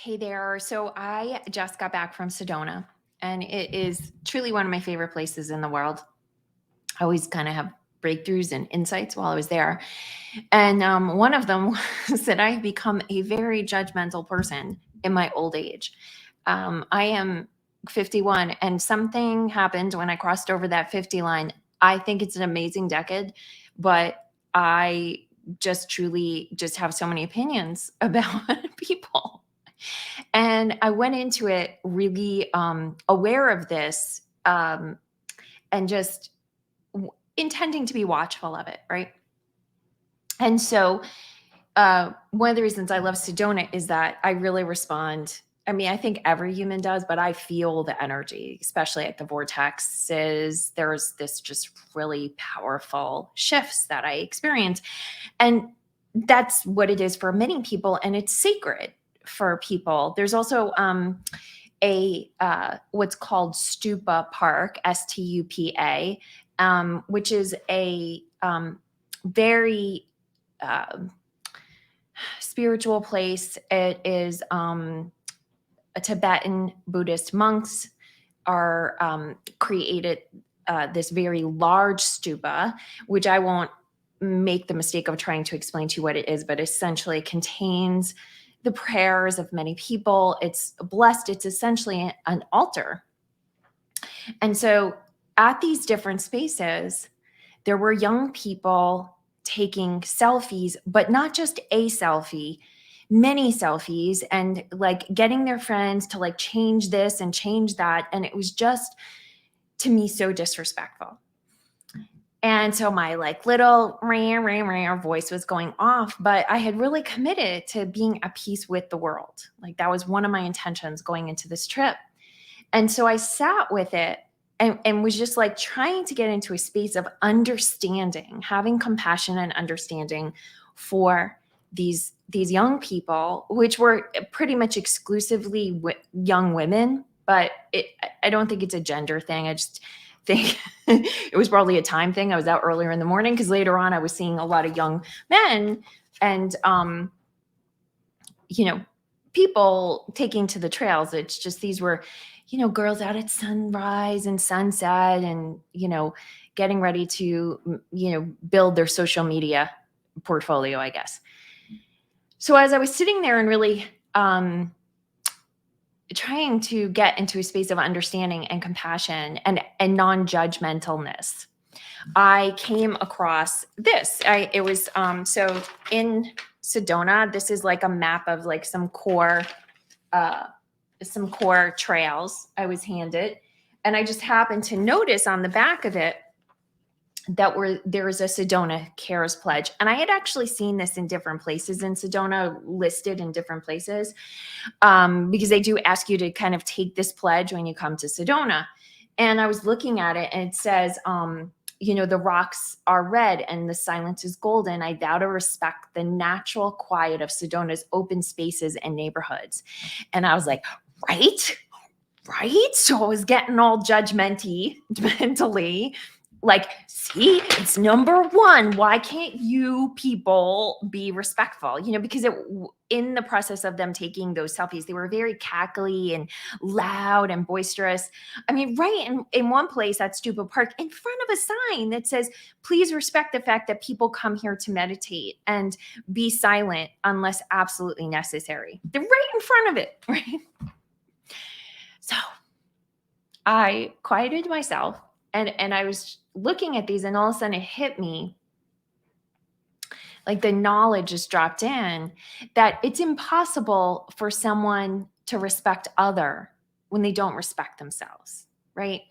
Hey there. So I just got back from Sedona, and it is truly one of my favorite places in the world. I always kind of have breakthroughs and insights while I was there. And one of them was that I've become a very judgmental person in my old age. I am 51, and something happened when I crossed over that 50 line. I think it's an amazing decade, but I just truly just have so many opinions about people. And I went into it really aware of this, and just intending to be watchful of it, right? And so, one of the reasons I love Sedona is that I really respond. I mean, I think every human does, but I feel the energy, especially at the vortexes. There's this just really powerful shifts that I experience. And that's what it is for many people. And it's sacred for people. There's also a what's called Stupa Park, Stupa, which is a very spiritual place. It is a Tibetan Buddhist monks are created this very large stupa, which I won't make the mistake of trying to explain to you what it is, but essentially contains the prayers of many people. It's blessed. It's essentially an altar. And so at these different spaces, there were young people taking selfies, but not just a selfie, many selfies, and like getting their friends to like change this and change that. And it was just, to me, so disrespectful. And so my like little rah, voice was going off, but I had really committed to being at peace with the world. Like that was one of my intentions going into this trip. And so I sat with it and was just like trying to get into a space of understanding, having compassion and understanding for these young people, which were pretty much exclusively young women. But I don't think it's a gender thing. I just think it was probably a time thing. I was out earlier in the morning because later on I was seeing a lot of young men and people taking to the trails. It's just these were girls out at sunrise and sunset and getting ready to build their social media portfolio, I guess. So as I was sitting there and really trying to get into a space of understanding and compassion and non-judgmentalness, I came across this. It was so in Sedona, this is like a map of like some core trails I was handed, and I just happened to notice on the back of it that there was a Sedona Cares Pledge, and I had actually seen this in different places in Sedona, listed in different places, because they do ask you to kind of take this pledge when you come to Sedona. And I was looking at it, and it says, the rocks are red and the silence is golden. I vow to respect the natural quiet of Sedona's open spaces and neighborhoods. And I was like, right? So I was getting all judgmenty mentally. Like, see, it's number one. Why can't you people be respectful? Because in the process of them taking those selfies, they were very cackly and loud and boisterous. I mean, right in one place at Stupa Park, in front of a sign that says, please respect the fact that people come here to meditate and be silent unless absolutely necessary. They're right in front of it, right? So I quieted myself and I was looking at these, and all of a sudden it hit me, like the knowledge just dropped in, that it's impossible for someone to respect other when they don't respect themselves, right?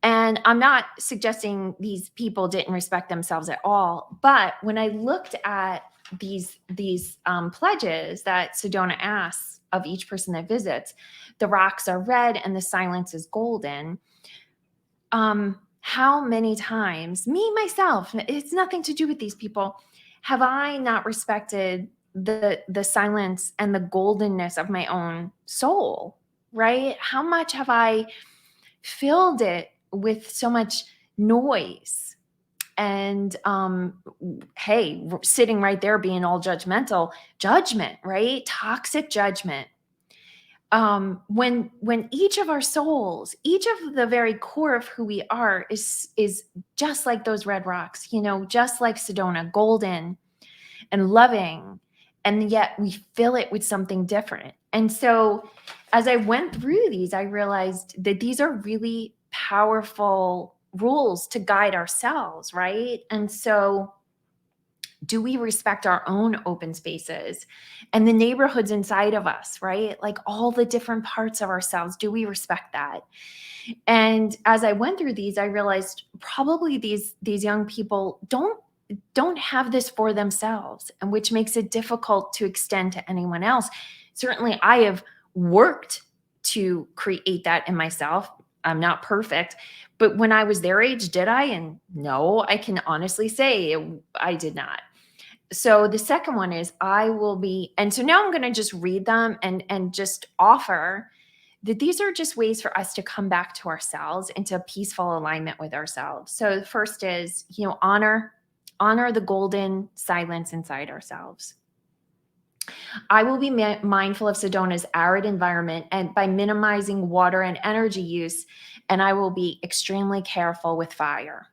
And I'm not suggesting these people didn't respect themselves at all, but when I looked at these pledges that Sedona asks of each person that visits, the rocks are red and the silence is golden. How many times, me, myself, it's nothing to do with these people, have I not respected the silence and the goldenness of my own soul, right? How much have I filled it with so much noise? And sitting right there being all judgmental, judgment, right? Toxic judgment. when each of our souls, each of the very core of who we are is just like those red rocks, just like Sedona, golden and loving, and yet we fill it with something different. And so as I went through these, I realized that these are really powerful rules to guide ourselves, right? And so do we respect our own open spaces and the neighborhoods inside of us, right? Like all the different parts of ourselves, do we respect that? And as I went through these, I realized probably these young people don't have this for themselves, and which makes it difficult to extend to anyone else. Certainly I have worked to create that in myself. I'm not perfect, but when I was their age, did I? And no, I can honestly say I did not. So the second one is and so now I'm going to just read them and just offer that these are just ways for us to come back to ourselves, into peaceful alignment with ourselves. So the first is, honor the golden silence inside ourselves. I will be mindful of Sedona's arid environment and by minimizing water and energy use, and I will be extremely careful with fire.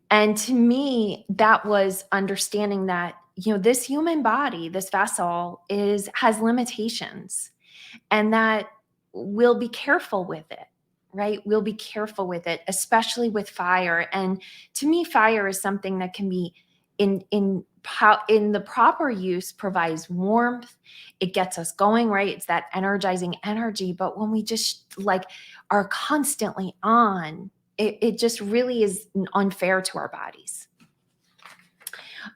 And to me, that was understanding that, this human body, this vessel has limitations, and that we'll be careful with it, right? We'll be careful with it, especially with fire. And to me, fire is something that can be in the proper use, provides warmth. It gets us going, right? It's that energizing energy. But when we just are constantly on, it just really is unfair to our bodies.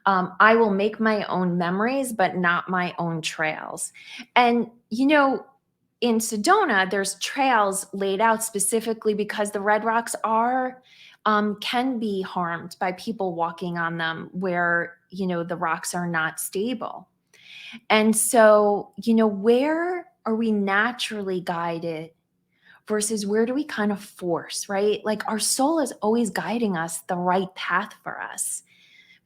I will make my own memories, but not my own trails. And, in Sedona, there's trails laid out specifically because the red rocks can be harmed by people walking on them where, the rocks are not stable. And so, where are we naturally guided versus where do we kind of force, right? Like our soul is always guiding us the right path for us.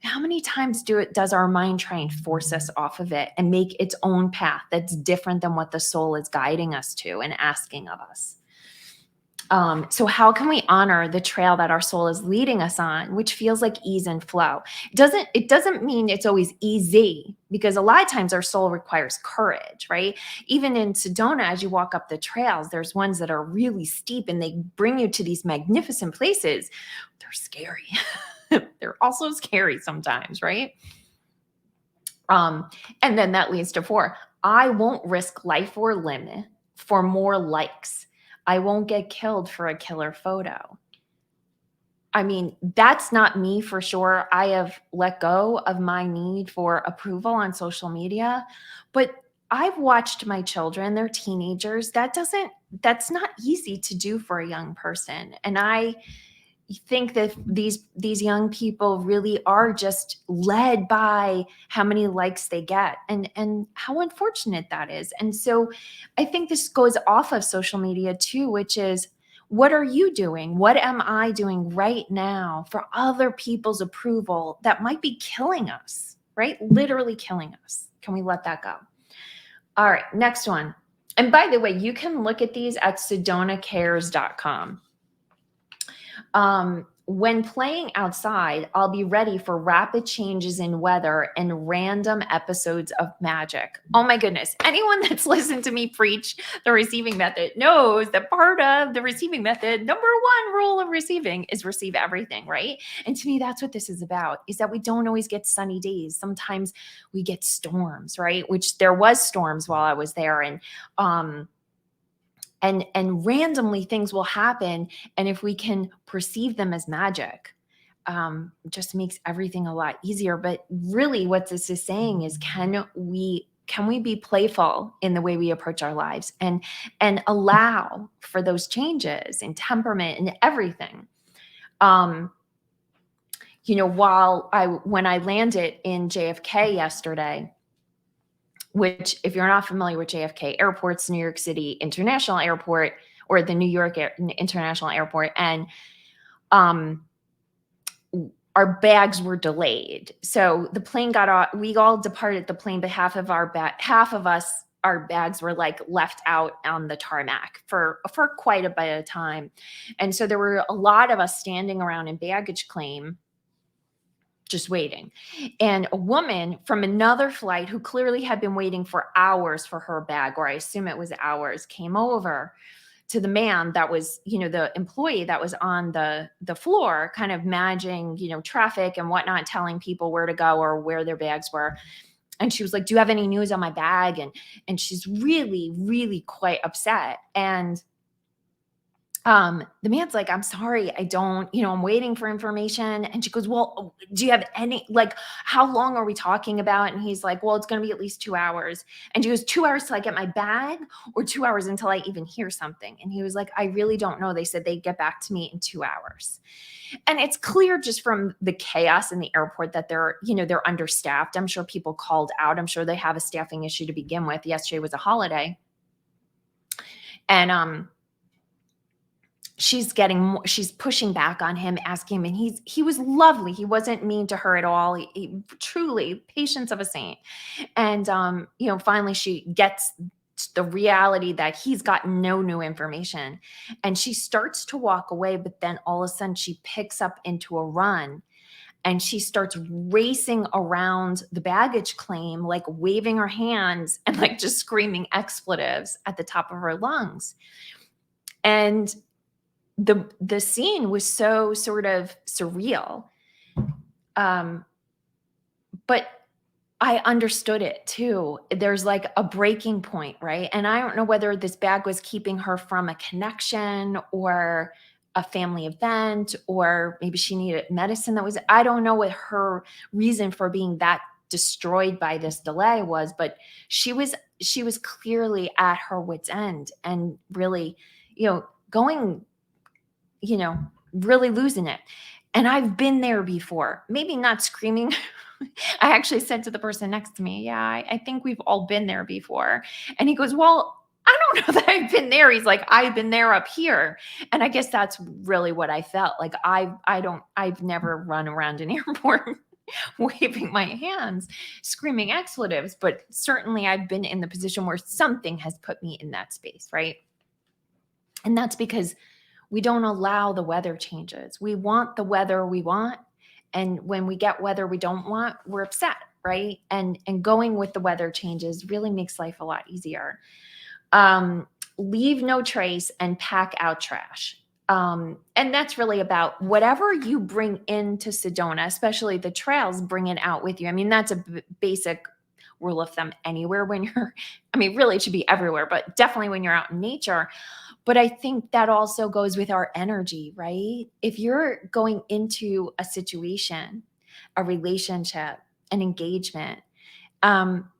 How many times does our mind try and force us off of it and make its own path that's different than what the soul is guiding us to and asking of us? So how can we honor the trail that our soul is leading us on, which feels like ease and flow? It doesn't mean it's always easy, because a lot of times our soul requires courage, right? Even in Sedona, as you walk up the trails, there's ones that are really steep and they bring you to these magnificent places. They're scary. They're also scary sometimes, right? And then that leads to 4. I won't risk life or limb for more likes. I won't get killed for a killer photo. I mean, that's not me for sure. I have let go of my need for approval on social media, but I've watched my children, they're teenagers. That's not easy to do for a young person. And I think that these young people really are just led by how many likes they get, and how unfortunate that is. And so I think this goes off of social media too, which is, what are you doing? What am I doing right now for other people's approval that might be killing us, right? Literally killing us. Can we let that go? All right, next one. And by the way, you can look at these at sedonacares.com. When playing outside, I'll be ready for rapid changes in weather and random episodes of magic. Oh my goodness. Anyone that's listened to me preach the receiving method knows that part of the receiving method, number 1 rule of receiving, is receive everything, right? And to me, that's what this is about, is that we don't always get sunny days. Sometimes we get storms, right? Which there was storms while I was there. And randomly things will happen. And if we can perceive them as magic, just makes everything a lot easier. But really what this is saying is, can we be playful in the way we approach our lives and allow for those changes in temperament and everything? When I landed in JFK yesterday, which, if you're not familiar with JFK Airport's New York City International Airport, or the New York International Airport, and our bags were delayed. So the plane got off, we all departed the plane, but half of us our bags were like left out on the tarmac for quite a bit of time. And so there were a lot of us standing around in baggage claim just waiting. And a woman from another flight who clearly had been waiting for hours for her bag, or I assume it was hours, came over to the man that was, the employee that was on the floor, kind of managing, traffic and whatnot, telling people where to go or where their bags were. And she was like, "Do you have any news on my bag?" And she's really, really quite upset. And the man's like, "I'm sorry, I don't, I'm waiting for information." And she goes, "Well, do you have any, like, how long are we talking about?" And he's like, "Well, it's going to be at least 2 hours." And she goes, "2 hours till I get my bag, or 2 hours until I even hear something?" And he was like, "I really don't know. They said they'd get back to me in 2 hours." And it's clear just from the chaos in the airport that they're understaffed. I'm sure people called out. I'm sure they have a staffing issue to begin with. Yesterday was a holiday. And, she's pushing back on him, asking him, and he was lovely. He wasn't mean to her at all. He truly patience of a saint. And finally she gets the reality that he's got no new information, and she starts to walk away, but then all of a sudden she picks up into a run, and she starts racing around the baggage claim, like waving her hands and like just screaming expletives at the top of her lungs. And the scene was so sort of surreal. But I understood it too. There's like a breaking point, right? And I don't know whether this bag was keeping her from a connection or a family event, or maybe she needed medicine I don't know what her reason for being that destroyed by this delay was, but she was clearly at her wit's end and really, going, really losing it. And I've been there before, maybe not screaming. I actually said to the person next to me, "Yeah, I think we've all been there before." And he goes, "Well, I don't know that I've been there." He's like, "I've been there up here." And I guess that's really what I felt like. I've never run around an airport waving my hands, screaming expletives, but certainly I've been in the position where something has put me in that space, right? And that's because we don't allow the weather changes. We want the weather we want. And when we get weather we don't want, we're upset, right? And going with the weather changes really makes life a lot easier. Leave no trace and pack out trash. And that's really about whatever you bring into Sedona, especially the trails, bring it out with you. I mean, that's a basic rule of thumb anywhere when really it should be everywhere, but definitely when you're out in nature. But I think that also goes with our energy, right? If you're going into a situation, a relationship, an engagement, and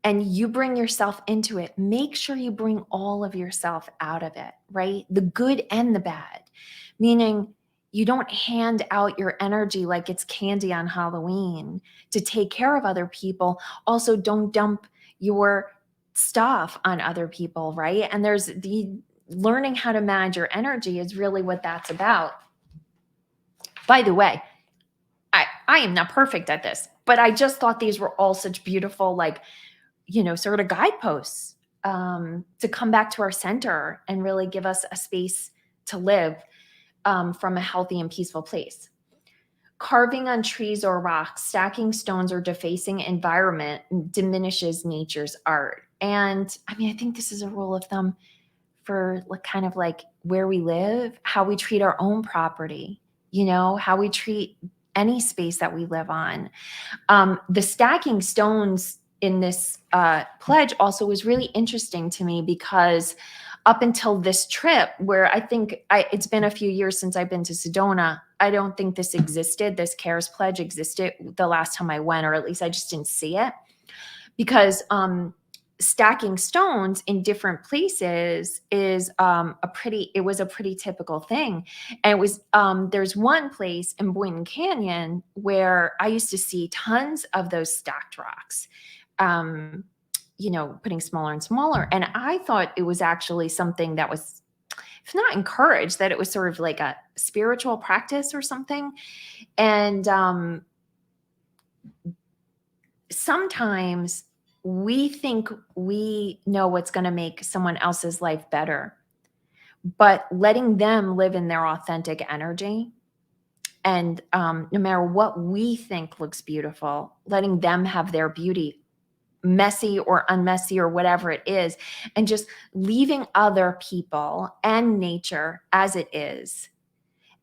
you bring yourself into it, make sure you bring all of yourself out of it, right? The good and the bad, meaning you don't hand out your energy like it's candy on Halloween to take care of other people. Also, don't dump your stuff on other people, right? And there's learning how to manage your energy is really what that's about. By the way, I am not perfect at this, but I just thought these were all such beautiful, like, sort of guideposts to come back to our center and really give us a space to live from a healthy and peaceful place. Carving on trees or rocks, stacking stones, or defacing environment diminishes nature's art. And I think this is a rule of thumb for kind of like where we live, how we treat our own property, how we treat any space that we live on. The stacking stones in this pledge also was really interesting to me, because up until this trip, where I think it's been a few years since I've been to Sedona, I don't think this existed. This CARES pledge existed the last time I went, or at least I just didn't see it, because stacking stones in different places is it was a pretty typical thing. And it was there's one place in Boynton Canyon where I used to see tons of those stacked rocks, putting smaller and smaller. And I thought it was actually something that was, if not encouraged, that it was sort of like a spiritual practice or something. And sometimes we think we know what's going to make someone else's life better, but letting them live in their authentic energy, and no matter what we think looks beautiful, letting them have their beauty, messy or unmessy or whatever it is, and just leaving other people and nature as it is,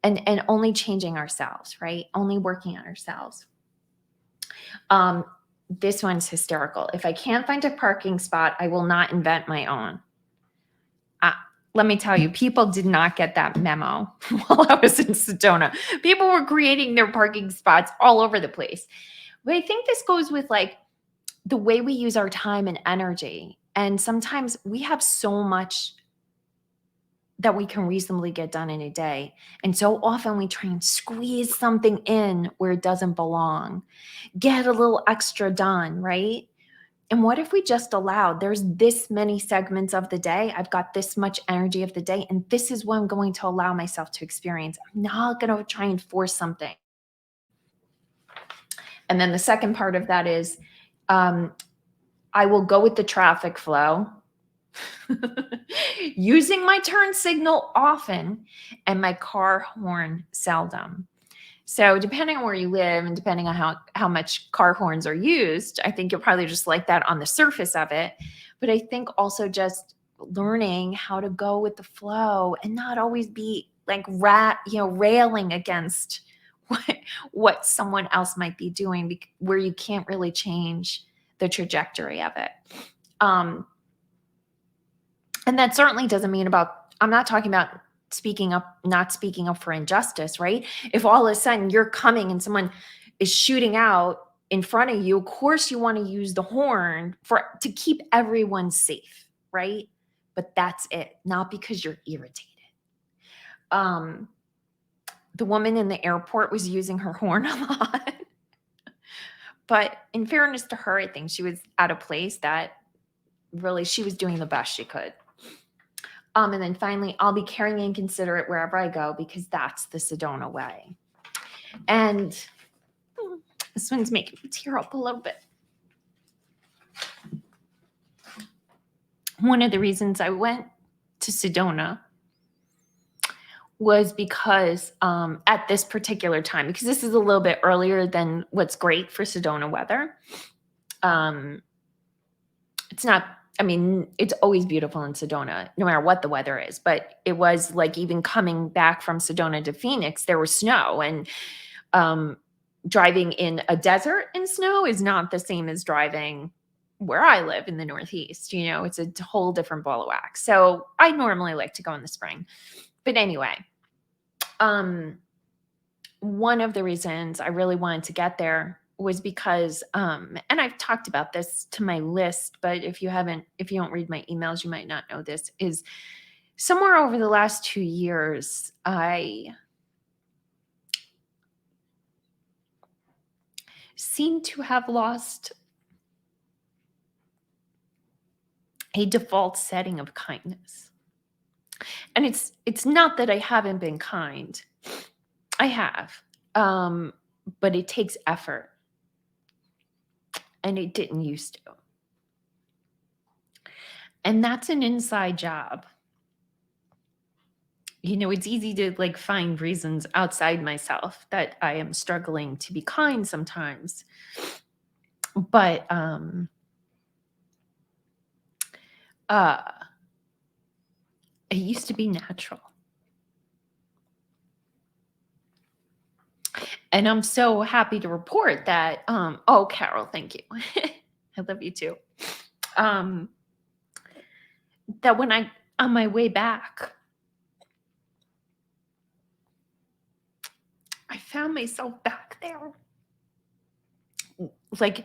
and only changing ourselves, right? Only working on ourselves. This one's hysterical. If I can't find a parking spot, I will not invent my own. Let me tell you, people did not get that memo while I was in Sedona. People were creating their parking spots all over the place. But I think this goes with like the way we use our time and energy. And sometimes we have so much that we can reasonably get done in a day. And so often we try and squeeze something in where it doesn't belong, get a little extra done, right? And what if we just allowed, there's this many segments of the day, I've got this much energy of the day, and this is what I'm going to allow myself to experience. I'm not going to try and force something. And then the second part of that is I will go with the traffic flow, using my turn signal often and my car horn seldom. So depending on where you live and depending on how much car horns are used, I think you'll probably just like that on the surface of it. But I think also just learning how to go with the flow and not always be like railing against what someone else might be doing, where you can't really change the trajectory of it. And that certainly doesn't mean I'm not talking about not speaking up for injustice, right? If all of a sudden you're coming and someone is shooting out in front of you, of course you want to use the horn to keep everyone safe, right? But that's it, not because you're irritated. The woman in the airport was using her horn a lot. But in fairness to her, I think she was at a place that really she was doing the best she could. And then finally, I'll be caring and considerate wherever I go because that's the Sedona way. And this one's making me tear up a little bit. One of the reasons I went to Sedona was because at this particular time, because this is a little bit earlier than what's great for Sedona weather. It's always beautiful in Sedona, no matter what the weather is. But it was like even coming back from Sedona to Phoenix, there was snow. And driving in a desert in snow is not the same as driving where I live in the Northeast. It's a whole different ball of wax. So I normally like to go in the spring. But anyway, one of the reasons I really wanted to get there was because, and I've talked about this to my list, but if you don't read my emails, you might not know this, is somewhere over the last 2 years, I seem to have lost a default setting of kindness. And it's not that I haven't been kind. I have, but it takes effort. And it didn't used to. And that's an inside job. It's easy to find reasons outside myself that I am struggling to be kind sometimes. But it used to be natural. And I'm so happy to report that, oh, Carol, thank you. I love you too. That when on my way back, I found myself back there, like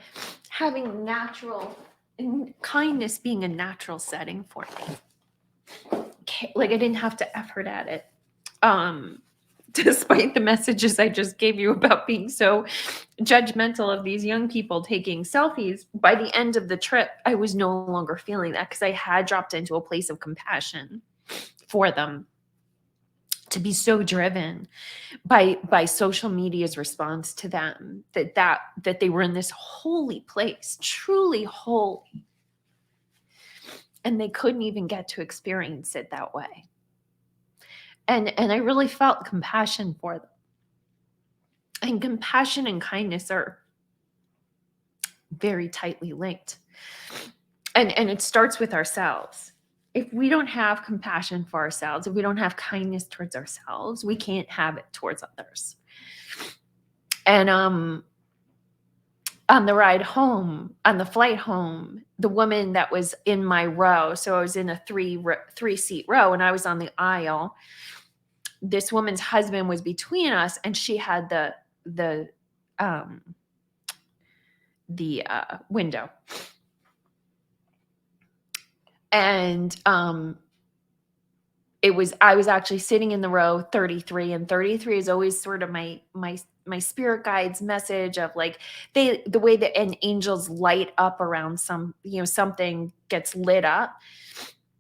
having kindness being a natural setting for me. Like I didn't have to effort at it. Despite the messages I just gave you about being so judgmental of these young people taking selfies, by the end of the trip, I was no longer feeling that because I had dropped into a place of compassion for them. to be so driven by social media's response to them, that they were in this holy place, truly holy, and they couldn't even get to experience it that way. And I really felt compassion for them. And compassion and kindness are very tightly linked. And it starts with ourselves. If we don't have compassion for ourselves, if we don't have kindness towards ourselves, we can't have it towards others. And on the ride home, on the flight home, the woman that was in my row, so I was in a three-seat row and I was on the aisle. This woman's husband was between us, and she had the window. And I was actually sitting in the row 33, and 33 is always sort of my spirit guide's message of like the way that angels light up around something gets lit up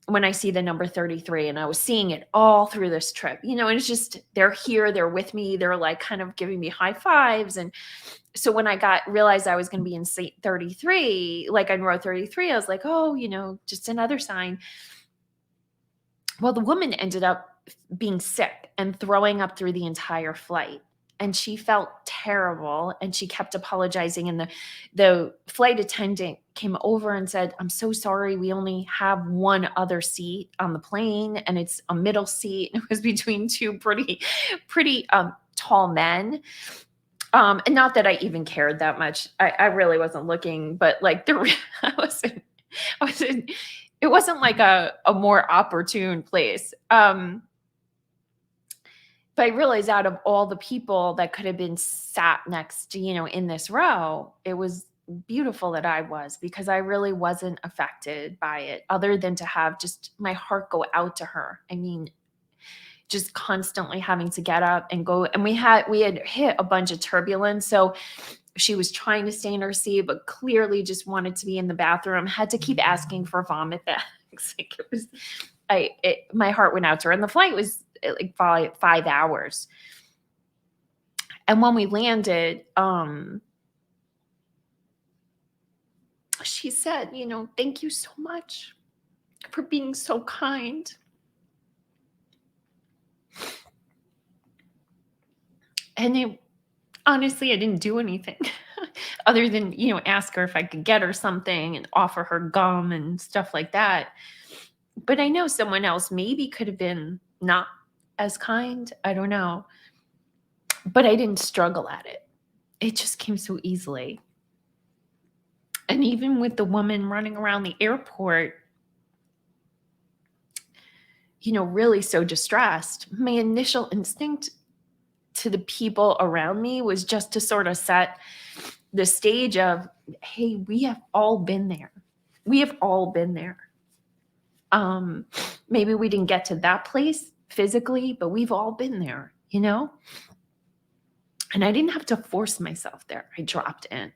when I see the number 33. And I was seeing it all through this trip, and it's just, they're here, they're with me, they're like kind of giving me high fives. And so when I realized I was going to be in seat 33, like in row 33, I was like, oh, just another sign. Well, the woman ended up being sick and throwing up through the entire flight. And she felt terrible, and she kept apologizing. And the flight attendant came over and said, I'm so sorry. We only have one other seat on the plane, and it's a middle seat. It was between two pretty tall men. And not that I even cared that much. I really wasn't looking, but like I wasn't, it wasn't like a more opportune place. But I realized out of all the people that could have been sat next to, in this row, it was beautiful that I was, because I really wasn't affected by it, other than to have just my heart go out to her. I mean, just constantly having to get up and go. And we had hit a bunch of turbulence. So she was trying to stay in her seat, but clearly just wanted to be in the bathroom, had to keep asking for vomit bags. Like my heart went out to her. And the flight was like 5 hours. And when we landed, she said, thank you so much for being so kind. And honestly, I didn't do anything other than, ask her if I could get her something and offer her gum and stuff like that. But I know someone else maybe could have been not as kind. I don't know. But I didn't struggle at it. It just came so easily. And even with the woman running around the airport, really so distressed, my initial instinct to the people around me was just to sort of set the stage of, hey, we have all been there. We have all been there. Maybe we didn't get to that place physically, but we've all been there, And I didn't have to force myself there. I dropped in.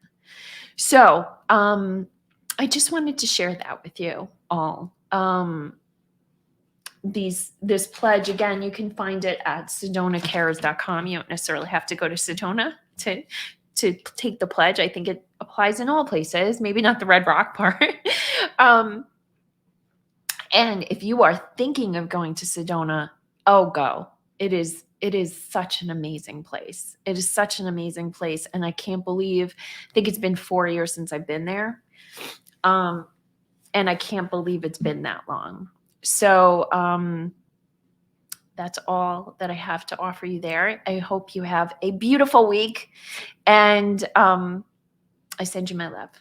So I just wanted to share that with you all. This pledge, again, you can find it at sedonacares.com. You don't necessarily have to go to Sedona to take the pledge. I think it applies in all places, maybe not the Red Rock part. And if you are thinking of going to Sedona, go. It is such an amazing place. It is such an amazing place. And I think it's been 4 years since I've been there. And I can't believe it's been that long. So that's all that I have to offer you there. I hope you have a beautiful week. And I send you my love.